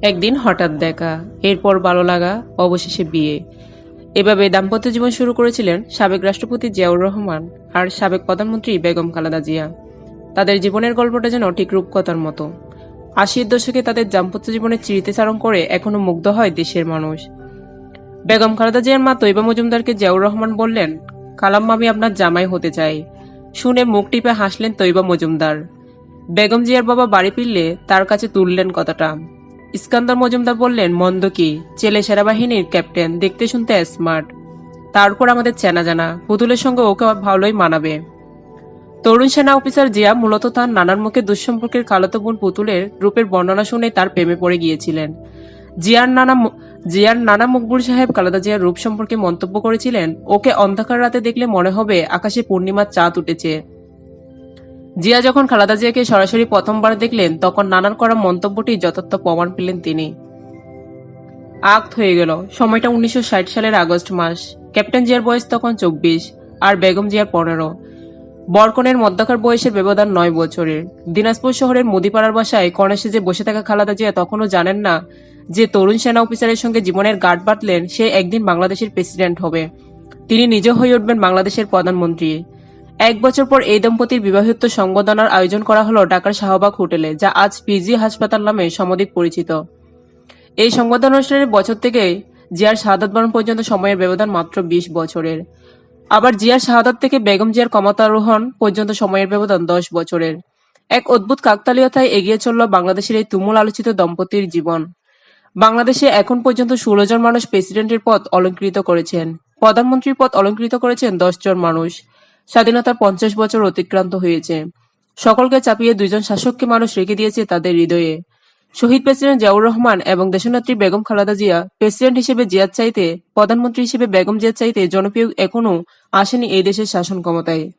একদিন হঠাৎ দেখা, এরপর ভালো লাগা, অবশেষে বিয়ে। এভাবে দাম্পত্য জীবন শুরু করেছিলেন সাবেক রাষ্ট্রপতি জিয়াউর রহমান আর সাবেক প্রধানমন্ত্রী বেগম খালেদা জিয়া। তাদের জীবনের গল্পটা যেন ঠিক রূপকথার মতো। ৮০-এর দশকে তাদের দাম্পত্য জীবনের স্মৃতিচারণ করে এখনো মুগ্ধ হয় দেশের মানুষ। বেগম খালেদা জিয়ার মা তৈবা মজুমদারকে জিয়াউর রহমান বললেন, "খালাম্মা, আমি আপনার জামাই হতে চাই।" শুনে মুখ টিপে হাসলেন তৈবা মজুমদার। বেগম জিয়ার বাবা বাড়ি ফিরলে তার কাছে তুললেন কথাটা। ইস্কান্দার মজুমদার বললেন, "মন্দ কি, ছেলে সেনাবাহিনীর ক্যাপ্টেন, দেখতে শুনতে স্মার্ট, তারপর আমাদের চেনা জানা, পুতুলের সঙ্গে ওকে ভালোই মানাবে।" তরুণ সেনা অফিসার জিয়া মূলত তার নানার মুখে দুঃসম্পর্কের খালাতো বোন পুতুলের রূপের বর্ণনা শুনে তার প্রেমে পড়ে গিয়েছিলেন। জিয়ার নানা মকবুল সাহেব খালেদা জিয়ার রূপ সম্পর্কে মন্তব্য করেছিলেন, "ওকে অন্ধকার রাতে দেখলে মনে হবে আকাশে পূর্ণিমার চাঁদ উঠেছে।" জিয়া যখন খালেদা জিয়াকে সরাসরি প্রথমবার দেখলেন, তখন নানার করা মন্তব্যটি যথার্থ প্রমাণ পেলেন তিনি। আক্ত হয়ে গেল। সময়টা ১৯৬০ সালের আগস্ট মাস। ক্যাপ্টেন জিয়ার বয়স তখন ২৪ আর বেগম জিয়ার ১৫। বরকনের মধ্যকার বয়সের ব্যবধান ৯ বছরের। দিনাজপুর শহরের মুদিপাড়ার বাসায় কনে সেজে বসে থাকা খালেদা জিয়া তখনও জানেন না যে তরুণ সেনা অফিসারের সঙ্গে জীবনের গাঁট বাঁধলেন সে একদিন বাংলাদেশের প্রেসিডেন্ট হবে। তিনি নিজে হয়ে উঠবেন বাংলাদেশের প্রধানমন্ত্রী। ১ বছর পর এই দম্পতির বিবাহোত্তর সংবর্ধনার আয়োজন করা হলো ঢাকার শাহবাগ হোটেলে, যা আজ পিজি হাসপাতাল নামে সমধিক পরিচিত। এই সংবর্ধনা অনুষ্ঠানের বছর থেকে জিয়ার শাহাদাত বরণ পর্যন্ত সময়ের ব্যবধান মাত্র ২০ বছরের। আবার জিয়ার শাহাদাত থেকে বেগম জিয়ার ক্ষমতারোহণ পর্যন্ত সময়ের ব্যবধান ১০ বছরের। এক অদ্ভুত কাকতালীয়তায় এগিয়ে চলল বাংলাদেশের এই তুমুল আলোচিত দম্পতির জীবন। বাংলাদেশে এখন পর্যন্ত ১৬ জন মানুষ প্রেসিডেন্টের পদ অলংকৃত করেছেন। প্রধানমন্ত্রীর পদ অলংকৃত করেছেন ১০ জন মানুষ। স্বাধীনতার ৫০ বছর অতিক্রান্ত হয়েছে। সকলকে চাপিয়ে ২ জন শাসককে মানুষ রেখে দিয়েছে তাদের হৃদয়ে। শহীদ প্রেসিডেন্ট জিয়াউর রহমান এবং দেশনেত্রী বেগম খালেদা জিয়া প্রেসিডেন্ট হিসেবে জিয়ার চাইতে, প্রধানমন্ত্রী হিসেবে বেগম জিয়ার চাইতে জনপ্রিয় এখনো আসেনি এই দেশের শাসন ক্ষমতায়।